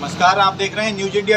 नमस्कार, आप देख रहे हैं न्यूज इंडिया।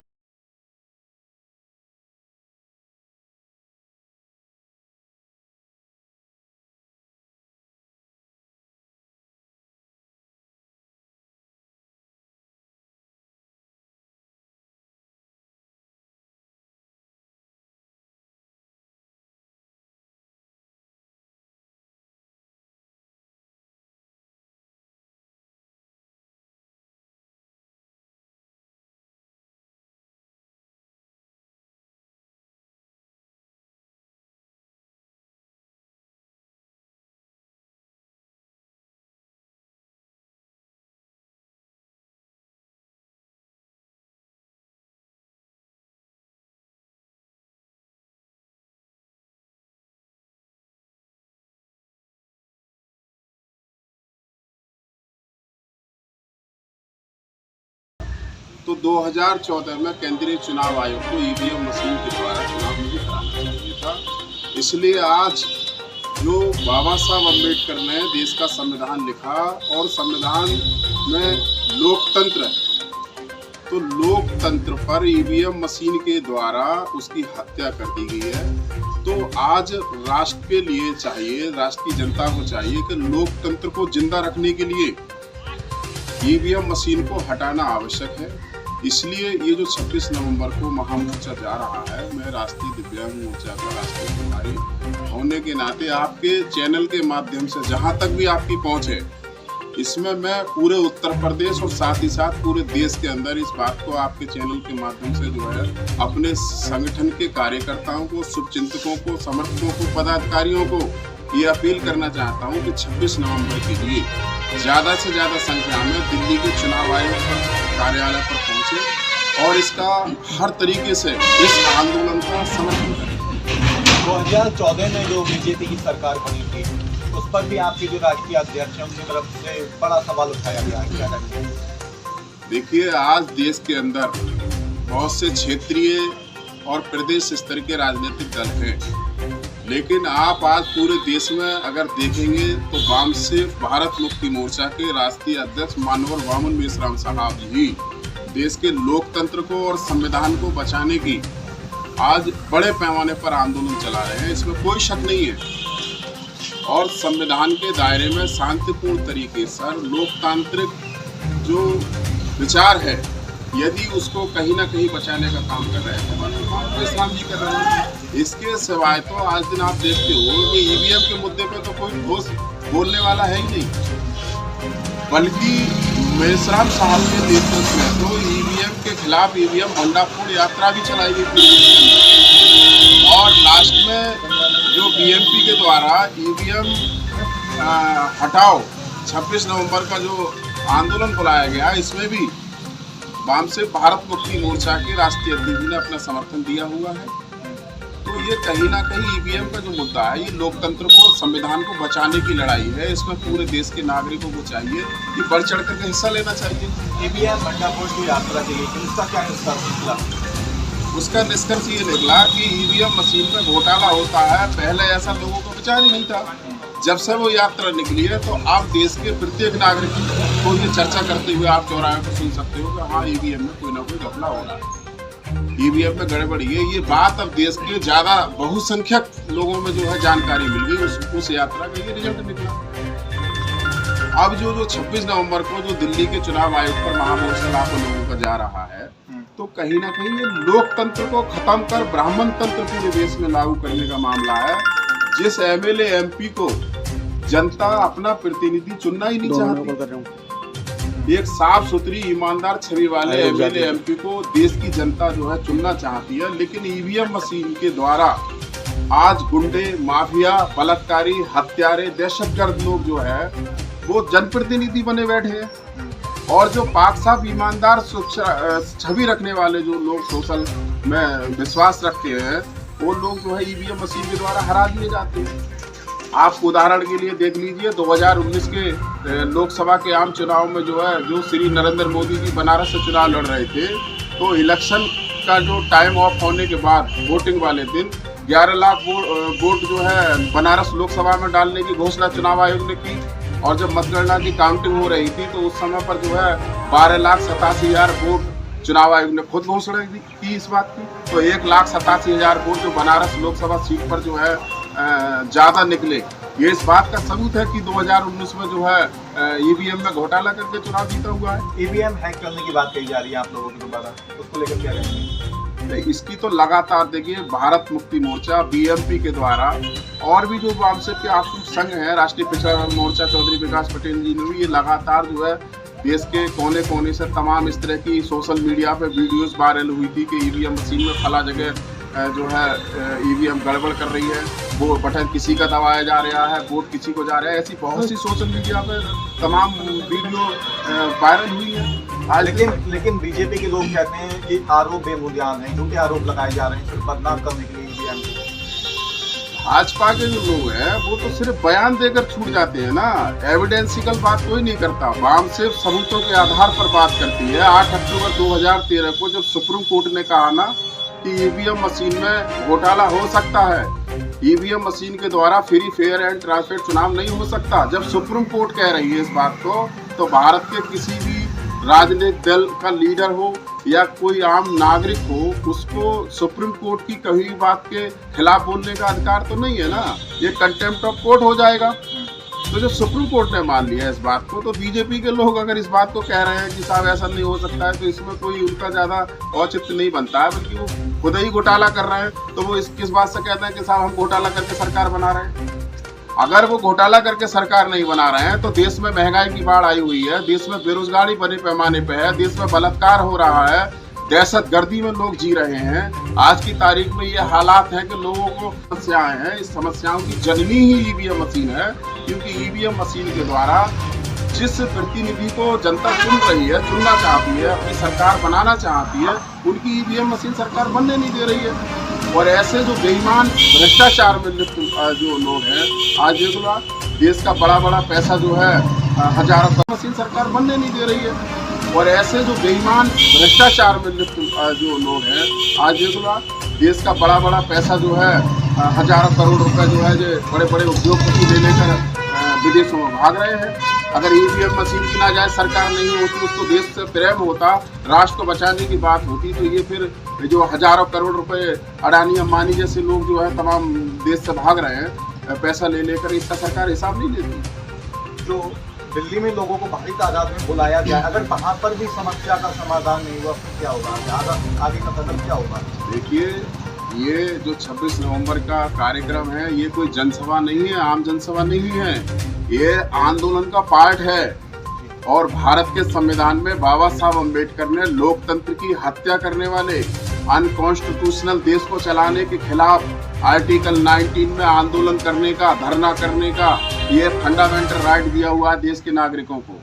तो 2014 में केंद्रीय चुनाव आयोग को ईवीएम मशीन के द्वारा चुनाव नहीं कराना चाहिए था। इसलिए आज जो बाबा साहब अम्बेडकर ने देश का संविधान लिखा और संविधान में लोकतंत्र है, तो लोकतंत्र पर ईवीएम मशीन के द्वारा उसकी हत्या कर दी गई है। तो आज राष्ट्र के लिए चाहिए, राष्ट्र की जनता को चाहिए कि लोकतंत्र को जिंदा रखने के लिए ईवीएम मशीन को हटाना आवश्यक है। इसलिए ये जो 26 नवंबर को महामोर्चा जा रहा है, मैं राष्ट्रीय दिव्यांग मोर्चा का राष्ट्रीय प्रभारी होने के नाते आपके चैनल के माध्यम से जहां तक भी आपकी पहुंच है, इसमें मैं पूरे उत्तर प्रदेश और साथ ही साथ पूरे देश के अंदर इस बात को आपके चैनल के माध्यम से जो है अपने संगठन के कार्यकर्ताओं को, शुभचिंतकों को, समर्थकों को, पदाधिकारियों को ये अपील करना चाहता हूँ कि 26 नवंबर के लिए ज़्यादा से ज़्यादा संख्या में दिल्ली के चुनाव आयोग पर कार्यालय पर पहुंचे और इसका हर तरीके से इस आंदोलन का समर्थन करें। 2014 में जो बीजेपी की सरकार बनी थी, उस पर भी आपके जो राष्ट्रीय अध्यक्ष हैं उनकी तरफ से बड़ा सवाल उठाया गया है, क्या लगता है? देखिए, आज देश के अंदर बहुत से क्षेत्रीय और प्रदेश स्तर के राजनीतिक दल हैं, लेकिन आप आज पूरे देश में अगर देखेंगे तो वाम से भारत मुक्ति मोर्चा के राष्ट्रीय अध्यक्ष मानवर वामन मेश्राम साहब जी देश के लोकतंत्र को और संविधान को बचाने की आज बड़े पैमाने पर आंदोलन चला रहे हैं, इसमें कोई शक नहीं है। और संविधान के दायरे में शांतिपूर्ण तरीके से लोकतांत्रिक जो विचार है, यदि उसको कहीं ना कहीं बचाने का काम कर रहे हैं, इस्लाम जी कर रहे हैं। इसके सिवाय तो आज दिन आप देखते हो कि ईवीएम के मुद्दे पे तो कोई ठोस बोलने वाला है ही नहीं, बल्कि मेश्राम साहब के नेतृत्व में तो ईवीएम के खिलाफ ईवीएम भंडाफोड़ यात्रा भी चलाई गई थी और लास्ट में जो बीएमपी के द्वारा ईवीएम हटाओ 26 नवंबर का जो आंदोलन बुलाया गया, इसमें भी वाम से भारत मुक्ति मोर्चा के राष्ट्रीय अध्यक्ष ने अपना समर्थन दिया हुआ है। तो ये कहीं ना कहीं ईवीएम का जो मुद्दा है, ये लोकतंत्र को और संविधान को बचाने की लड़ाई है। इसमें पूरे देश के नागरिकों को चाहिए कि बढ़ चढ़ कर हिस्सा लेना चाहिए। ईवीएम भंडाफोड़ की यात्रा के लिए उसका क्या निष्कर्ष निकला? उसका निष्कर्ष ये निकला कि ईवीएम मशीन में घोटाला होता है। पहले ऐसा लोगों को विचार ही नहीं था। जब से वो यात्रा निकली है तो आप देश के प्रत्येक नागरिक को ये चर्चा करते हुए आप चौराहे पर सुन सकते हो कि हाँ, ईवीएम में कोई ना कोई घपला हो रहा है, ईवीएम में गड़बड़ी है। ये बात अब देश के ज्यादा बहुसंख्यक लोगों में जो है जानकारी मिल गई, उस यात्रा का ये रिजल्ट निकला। अब जो 26 नवंबर को जो दिल्ली के चुनाव आयोग पर महामोर्चा लाखों लोगों का जा रहा है, तो कहीं ना कहीं ये लोकतंत्र को खत्म कर ब्राह्मण तंत्र पूरे देश में लागू करने का मामला है। जिस एमएलए एमपी को जनता अपना प्रतिनिधि चुनना ही नहीं चाहती, एक साफ सुथरी ईमानदार छवि वाले एमएलए एमपी को देश की जनता जो है चुनना चाहती है, लेकिन ईवीएम मशीन के द्वारा आज गुंडे, माफिया, बलात्कारी, हत्यारे, दहशतगर्द लोग जो है वो जनप्रतिनिधि बने बैठे हैं। और जो पाक साफ ईमानदार छवि रखने वाले जो लोग सोशल में विश्वास रखते हैं, वो लोग जो है ईवीएम मशीन के द्वारा हरा दिए जाते हैं। आप उदाहरण के लिए देख लीजिए, 2019 के लोकसभा के आम चुनाव में जो श्री नरेंद्र मोदी जी बनारस से चुनाव लड़ रहे थे, तो इलेक्शन का जो टाइम ऑफ होने के बाद वोटिंग वाले दिन 11 लाख वोट जो है बनारस लोकसभा में डालने की घोषणा चुनाव आयोग ने की। और जब मतगणना की काउंटिंग हो रही थी तो उस समय पर जो है 12,87,000 वोट चुनाव आयोग ने खुद घोषणा की इस बात की। तो 1,87,000 वोट जो बनारस लोकसभा सीट पर जो है ज़्यादा निकले, ये इस बात का सबूत है कि 2019 में जो है ईवीएम में घोटाला करके चुनाव जीता हुआ है। ईवीएम हैक करने की बात कही जा रही है आप लोगों की दोबारा, उसको लेकर क्या कहेंगे? इसकी तो लगातार देखिए भारत मुक्ति मोर्चा बीएमपी के द्वारा और भी जो वामसे के आश्रम संघ है, राष्ट्रीय पिछड़ा मोर्चा चौधरी विकास पटेल जी ने भी ये लगातार जो है देश के कोने कोने से तमाम इस तरह की सोशल मीडिया पे वीडियोस वायरल हुई थी कि ईवीएम मशीन में फला जगह जो है ईवीएम गड़बड़ कर रही है, वो बटन किसी का दबाया जा रहा है, वोट किसी को जा रहा है। ऐसी बहुत सी सोशल मीडिया पे तमाम वीडियो वायरल हुई है। लेकिन बीजेपी के लोग कहते हैं कि आरोप बेबुनियाद हैं, क्योंकि आरोप लगाए जा रहे हैं सिर्फ बदनाम करने के लिए ईवीएम को। भाजपा के जो लोग हैं वो तो सिर्फ बयान देकर छूट जाते हैं ना, एविडेंसिकल बात कोई नहीं करता। वाम सिर्फ सबूतों के आधार पर बात करती है। 8 अक्टूबर 2013 को जब सुप्रीम कोर्ट ने कहा ना कि ईवीएम मशीन में घोटाला हो सकता है, ईवीएम मशीन के द्वारा फ्री फेयर एंड ट्रांसपेरेंट चुनाव नहीं हो सकता, जब सुप्रीम कोर्ट कह रही है इस बात को, तो भारत के किसी भी राजनीतिक दल का लीडर हो या कोई आम नागरिक हो, उसको सुप्रीम कोर्ट की कही हुई बात के खिलाफ बोलने का अधिकार तो नहीं है ना, ये कंटेम्प्ट ऑफ कोर्ट हो जाएगा। तो जब सुप्रीम कोर्ट ने मान लिया इस बात को, तो बीजेपी के लोग अगर इस बात को कह रहे हैं कि साहब ऐसा नहीं हो सकता है, तो इसमें कोई उनका ज्यादा औचित्य नहीं बनता है, बल्कि वो खुद ही घोटाला कर रहे हैं। तो वो किस बात से कहते हैं कि साहब हम घोटाला करके सरकार बना रहे हैं? अगर वो घोटाला करके सरकार नहीं बना रहे हैं तो देश में महंगाई की बाढ़ आई हुई है, देश में बेरोजगारी बड़े पैमाने पे है, देश में बलात्कार हो रहा है, दहशतगर्दी में लोग जी रहे हैं। आज की तारीख में ये हालात हैं कि लोगों को समस्याएं हैं, इस समस्याओं की जननी ही ईवीएम मशीन है, क्योंकि ईवीएम मशीन के द्वारा जिस प्रतिनिधि को जनता चुन रही है, चुनना चाहती है, अपनी सरकार बनाना चाहती है, उनकी ईवीएम मशीन सरकार बनने नहीं दे रही है। और ऐसे जो बेईमान भ्रष्टाचार में लिप्त जो लोग हैं, आज देखो ना देश का बड़ा बड़ा पैसा जो है हजारों करोड़ मशीन सरकार बनने नहीं दे रही है। और ऐसे जो बेईमान भ्रष्टाचार में लिप्त जो लोग हैं, आज देखो ना देश का बड़ा बड़ा पैसा जो है हजारों करोड़ रुपए जो है जो बड़े बड़े उद्योगपति ले लेकर विदेशों में भाग रहे हैं। अगर ईवीएम मशीन की नाजायज सरकार नहीं होती, उसको देश से प्रेम होता, राष्ट्र को बचाने की बात होती, तो ये फिर जो हजारों करोड़ रुपए अडानी अंबानी जैसे लोग जो है तमाम देश से भाग रहे हैं पैसा ले लेकर, इसका सरकार हिसाब नहीं लेती। जो दिल्ली में लोगों को भारी तादाद में बुलाया गया, अगर वहाँ पर भी समस्या का समाधान नहीं हुआ तो क्या होगा, आगे का कदम क्या होगा? देखिए, ये जो 26 नवंबर का कार्यक्रम है, ये कोई जनसभा नहीं है, आम जनसभा नहीं है, ये आंदोलन का पार्ट है। और भारत के संविधान में बाबा साहब अम्बेडकर ने लोकतंत्र की हत्या करने वाले, अनकॉन्स्टिट्यूशनल देश को चलाने के खिलाफ आर्टिकल 19 में आंदोलन करने का, धरना करने का ये फंडामेंटल राइट दिया हुआ है देश के नागरिकों को।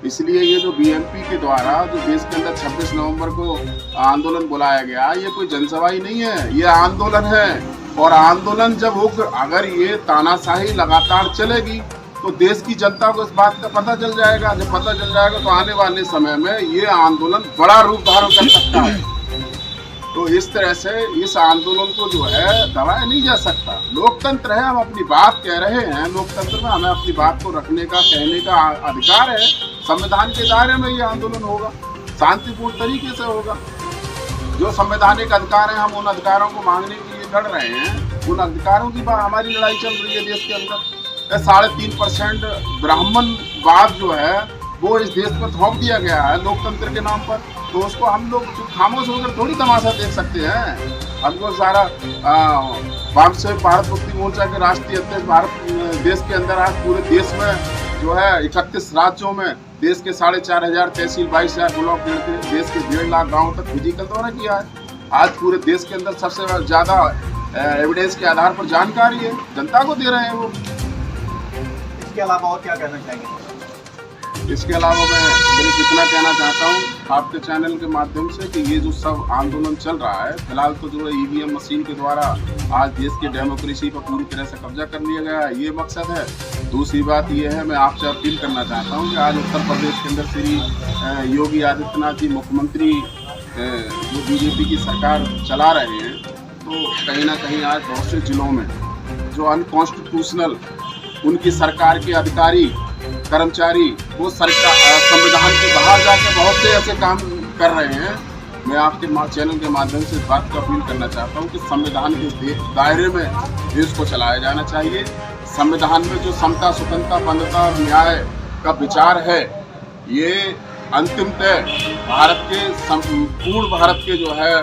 इसलिए ये जो बीएमपी के द्वारा जो देश के अंदर 26 नवंबर को आंदोलन बुलाया गया, ये कोई जनसभा ही नहीं है, ये आंदोलन है। और आंदोलन जब हो, अगर ये तानाशाही लगातार चलेगी तो देश की जनता को इस बात का पता चल जाएगा। जब पता चल जाएगा तो आने वाले समय में ये आंदोलन बड़ा रूप धारण कर सकता है। तो इस तरह से इस आंदोलन को जो है दबाया नहीं जा सकता। लोकतंत्र है, हम अपनी बात कह रहे हैं, लोकतंत्र में हमें अपनी बात को रखने का, कहने का अधिकार है। संविधान के दायरे में ये आंदोलन होगा, शांतिपूर्ण तरीके से होगा। जो संवैधानिक अधिकार है, हम उन अधिकारों को मांगने के लिए लड़ रहे हैं, उन अधिकारों की बात हमारी लड़ाई चल रही है देश के अंदर। 3.5% ब्राह्मणवाद जो है वो इस देश पर थोप दिया गया है लोकतंत्र के नाम पर, तो उसको हम लोग खामोश होकर थोड़ी तमाशा देख सकते हैं। हमको सारा वामसे भारत मुक्ति मोर्चा के राष्ट्रीय अध्यक्ष भारत देश के अंदर आज पूरे देश में जो है 31 राज्यों में देश के 4,500 तहसील, 22,000 ब्लॉक, देश के 1.5 लाख गाँव तक फिजिकल दौरा किया है। आज पूरे देश के अंदर सबसे ज़्यादा एविडेंस के आधार पर जानकारी है, जनता को दे रहे हैं वो। इसके अलावा और क्या कहना चाहेंगे? इसके अलावा मैं सिर्फ इतना कहना चाहता हूँ आपके चैनल के माध्यम से कि ये जो सब आंदोलन चल रहा है, फिलहाल तो जो है ईवीएम मशीन के द्वारा आज देश की डेमोक्रेसी पर पूरी तरह से कब्जा कर लिया गया है, ये मकसद है। दूसरी बात ये है, मैं आपसे अपील करना चाहता हूँ कि आज उत्तर प्रदेश के अंदर श्री योगी आदित्यनाथ जी मुख्यमंत्री जो बीजेपी की सरकार चला रहे हैं, तो कहीं ना कहीं आज बहुत से जिलों में जो अनकॉन्स्टिट्यूशनल उनकी सरकार के अधिकारी कर्मचारी वो सरकार संविधान के बाहर जाके बहुत से ऐसे काम कर रहे हैं मैं आपके चैनल के माध्यम से इस बात को अपील करना चाहता हूँ कि संविधान के दायरे में देश को चलाया जाना चाहिए। संविधान में जो समता, स्वतंत्रता, बंधुता और न्याय का विचार है, ये अंतिमतः भारत के पूर्ण भारत के जो है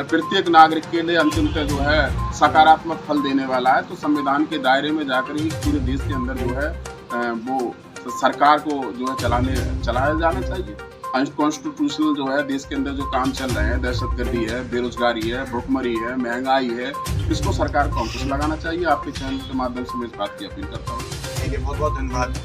प्रत्येक नागरिक के लिए अंतिमतः जो है सकारात्मक फल देने वाला है। तो संविधान के दायरे में जाकर ही पूरे देश के अंदर जो है वो सरकार को जो है चलाया जाना चाहिए। अनकॉन्स्टिट्यूशनल जो है देश के अंदर जो काम चल रहे हैं, दहशतगर्दी है, बेरोजगारी है, भुखमरी है, महंगाई है, इसको सरकार को अंकुश लगाना चाहिए। आपके चैनल के माध्यम से मैं इस बात की अपील करता हूँ। बहुत बहुत धन्यवाद।